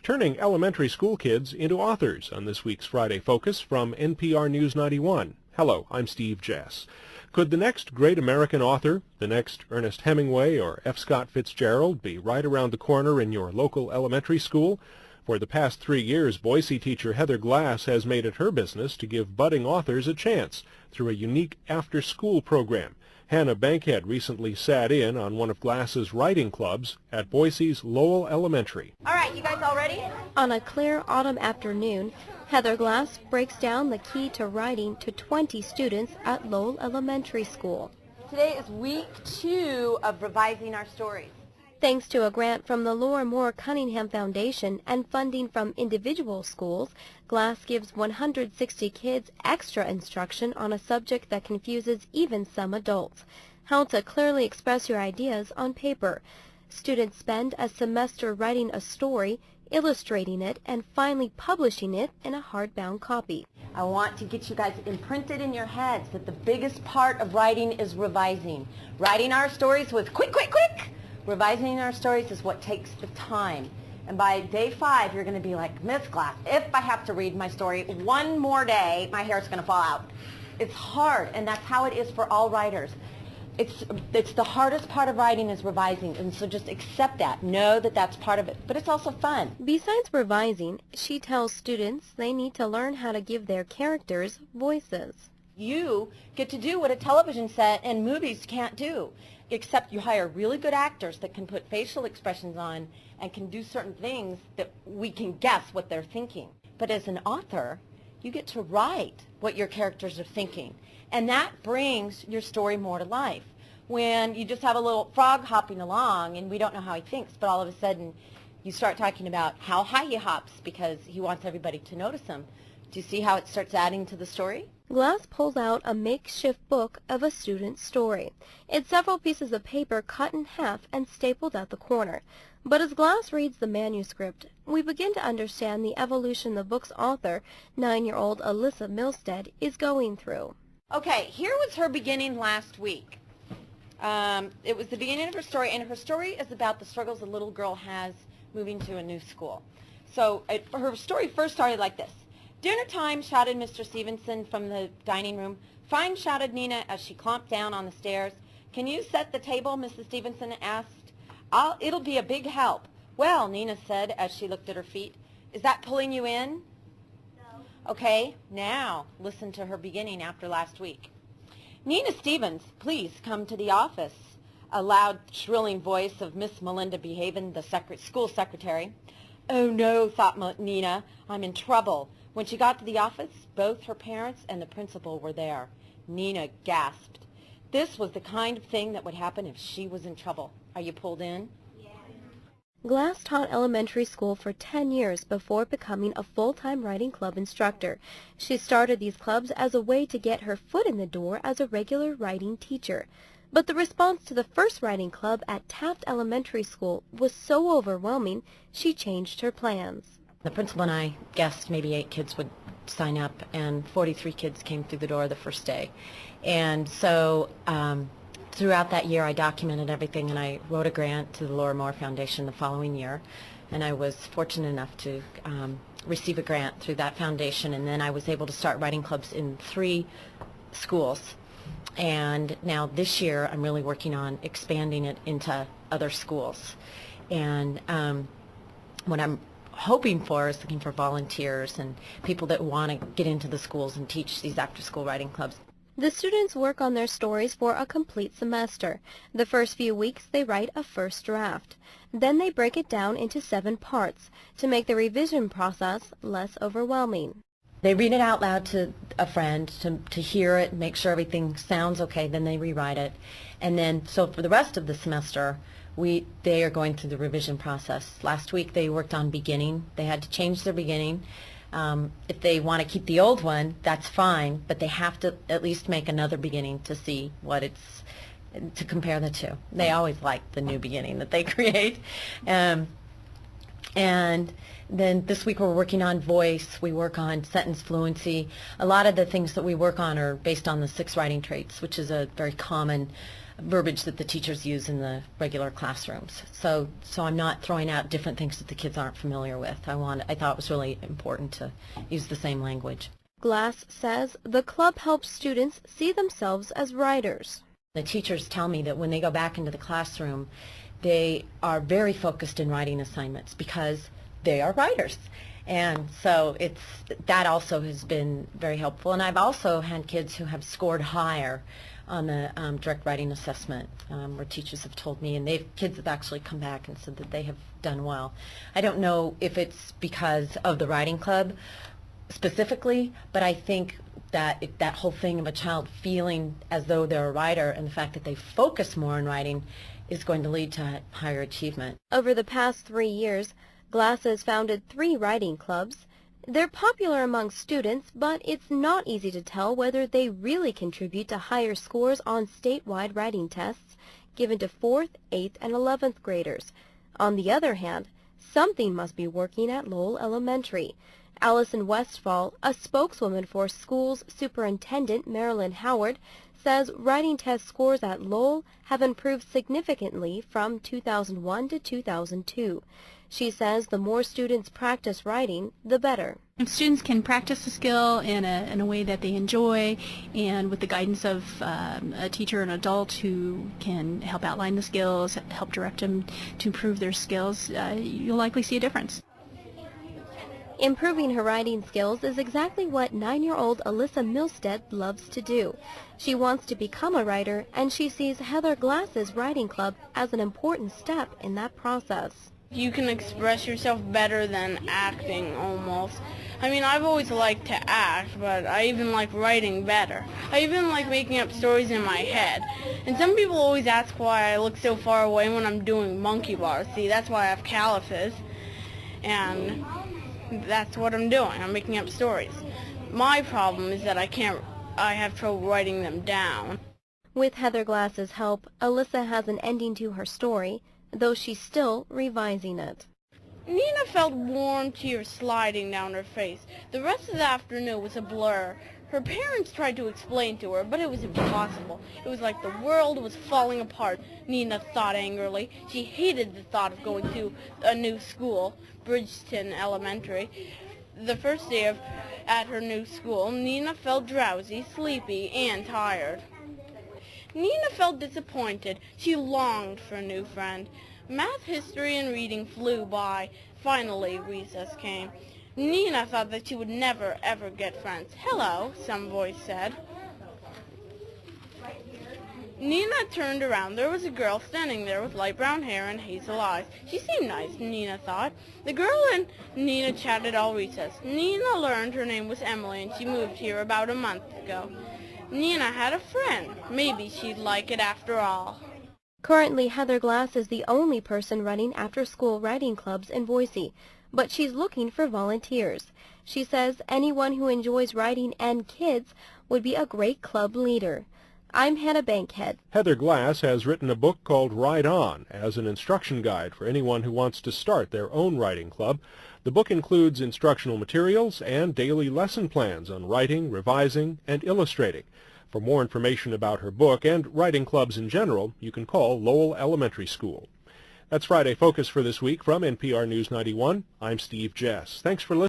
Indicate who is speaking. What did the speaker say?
Speaker 1: turning elementary school kids into authors on this week's Friday Focus from NPR News 91. Hello, I'm Steve Jess. Could the next great American author, the next Ernest Hemingway or F. Scott Fitzgerald, be right around the corner in your local elementary school? For the past 3 years, Boise teacher Heather Glass has made it her business to give budding authors a chance through a unique after-school program. Hannah Bankhead recently sat in on one of Glass's writing clubs at Boise's Lowell Elementary.
Speaker 2: All right, you guys all ready?
Speaker 3: On a clear autumn afternoon, Heather Glass breaks down the key to writing to 20 students at Lowell Elementary School.
Speaker 2: Today is week 2 of revising our stories.
Speaker 3: Thanks to a grant from the Laura Moore Cunningham Foundation and funding from individual schools, Glass gives 160 kids extra instruction on a subject that confuses even some adults: how to clearly express your ideas on paper. Students spend a semester writing a story, illustrating it, and finally publishing it in a hardbound copy.
Speaker 2: I want to get you guys imprinted in your heads that the biggest part of writing is revising. Writing our stories with quick. Revising our stories is what takes the time. And by day 5, you're going to be like, Miss Glass, if I have to read my story one more day, my hair's going to fall out. It's hard, and that's how it is for all writers. It's the hardest part of writing is revising, and so just accept that. Know that that's part of it, but it's also fun.
Speaker 3: Besides revising, she tells students they need to learn how to give their characters voices.
Speaker 2: You get to do what a television set and movies can't do, except you hire really good actors that can put facial expressions on and can do certain things that we can guess what they're thinking. But as an author, you get to write what your characters are thinking, and that brings your story more to life. When you just have a little frog hopping along and we don't know how he thinks, but all of a sudden you start talking about how high he hops because he wants everybody to notice him. Do you see how it starts adding to the story?
Speaker 3: Glass pulls out a makeshift book of a student's story. It's several pieces of paper cut in half and stapled at the corner. But as Glass reads the manuscript, we begin to understand the evolution the book's author, 9-year-old Alyssa Milstead, is going through.
Speaker 2: Okay, here was her beginning last week. It was the beginning of her story, and her story is about the struggles a little girl has moving to a new school. So her story first started like this. "Dinner time," shouted Mr. Stevenson from the dining room. "Fine," shouted Nina as she clomped down on the stairs. "Can you set the table?" Mrs. Stevenson asked. "It'll be a big help." "Well," Nina said as she looked at her feet. "Is that pulling you in?" "No." "Okay, now listen to her beginning after last week." "Nina Stevens, please come to the office," a loud, shrilling voice of Miss Melinda Behaven, the school secretary. "Oh, no," thought Nina, "I'm in trouble." When she got to the office, both her parents and the principal were there. Nina gasped. This was the kind of thing that would happen if she was in trouble. Are you pulled in?
Speaker 3: Yeah. Glass taught elementary school for 10 years before becoming a full-time writing club instructor. She started these clubs as a way to get her foot in the door as a regular writing teacher. But the response to the first writing club at Taft Elementary School was so overwhelming, she changed her plans.
Speaker 2: The principal and I guessed maybe 8 kids would sign up, and 43 kids came through the door the first day. And so throughout that year I documented everything, and I wrote a grant to the Laura Moore Foundation the following year, and I was fortunate enough to receive a grant through that foundation, and then I was able to start writing clubs in 3 schools. And now this year I'm really working on expanding it into other schools. And what I'm hoping for is looking for volunteers and people that want to get into the schools and teach these after-school writing clubs.
Speaker 3: The students work on their stories for a complete semester. The first few weeks they write a first draft. Then they break it down into 7 parts to make the revision process less overwhelming.
Speaker 2: They read it out loud to a friend to hear it, make sure everything sounds okay, then they rewrite it. And then, so for the rest of the semester, they are going through the revision process. Last week they worked on beginning. They had to change their beginning. If they want to keep the old one, that's fine, but they have to at least make another beginning to see what it's, to compare the two. They always like the new beginning that they create. And then this week we're working on voice. We work on sentence fluency. A lot of the things that we work on are based on the 6 writing traits, which is a very common verbiage that the teachers use in the regular classrooms. So I'm not throwing out different things that the kids aren't familiar with. I thought it was really important to use the same language.
Speaker 3: Glass says the club helps students see themselves as writers.
Speaker 2: The teachers tell me that when they go back into the classroom, they are very focused in writing assignments because they are writers. And so that also has been very helpful. And I've also had kids who have scored higher on the direct writing assessment, where teachers have told me, and kids have actually come back and said that they have done well. I don't know if it's because of the writing club specifically, but I think that that whole thing of a child feeling as though they're a writer and the fact that they focus more on writing is going to lead to higher achievement.
Speaker 3: Over the past 3 years, Glass has founded 3 writing clubs. They're popular among students, but it's not easy to tell whether they really contribute to higher scores on statewide writing tests given to 4th, 8th, and 11th graders. On the other hand, something must be working at Lowell Elementary. Allison Westfall, a spokeswoman for schools superintendent Marilyn Howard, says writing test scores at Lowell have improved significantly from 2001 to 2002. She says the more students practice writing, the better.
Speaker 4: If students can practice the skill in a way that they enjoy, and with the guidance of a teacher or an adult who can help outline the skills, help direct them to improve their skills, you'll likely see a difference.
Speaker 3: Improving her writing skills is exactly what 9-year-old Alyssa Milstead loves to do. She wants to become a writer, and she sees Heather Glass's writing club as an important step in that process.
Speaker 5: You can express yourself better than acting, almost. I mean, I've always liked to act, but I even like writing better. I even like making up stories in my head. And some people always ask why I look so far away when I'm doing monkey bars. See, that's why I have calluses. And that's what I'm doing. I'm making up stories. My problem is that I have trouble writing them down.
Speaker 3: With Heather Glass's help, Alyssa has an ending to her story, though she's still revising it.
Speaker 5: Nina felt warm tears sliding down her face. The rest of the afternoon was a blur. Her parents tried to explain to her, but it was impossible. It was like the world was falling apart, Nina thought angrily. She hated the thought of going to a new school, Bridgeton Elementary. The first day at her new school, Nina felt drowsy, sleepy, and tired. Nina felt disappointed. She longed for a new friend. Math, history, and reading flew by. Finally, recess came. Nina thought that she would never, ever get friends. "Hello," some voice said. Nina turned around. There was a girl standing there with light brown hair and hazel eyes. She seemed nice, Nina thought. The girl and Nina chatted all recess. Nina learned her name was Emily, and she moved here about a month ago. Nina had a friend. Maybe she'd like it after all.
Speaker 3: Currently, Heather Glass is the only person running after-school writing clubs in Boise, but she's looking for volunteers. She says anyone who enjoys writing and kids would be a great club leader. I'm Hannah Bankhead.
Speaker 1: Heather Glass has written a book called Write On as an instruction guide for anyone who wants to start their own writing club. The book includes instructional materials and daily lesson plans on writing, revising, and illustrating. For more information about her book and writing clubs in general, you can call Lowell Elementary School. That's Friday Focus for this week from NPR News 91. I'm Steve Jess. Thanks for listening.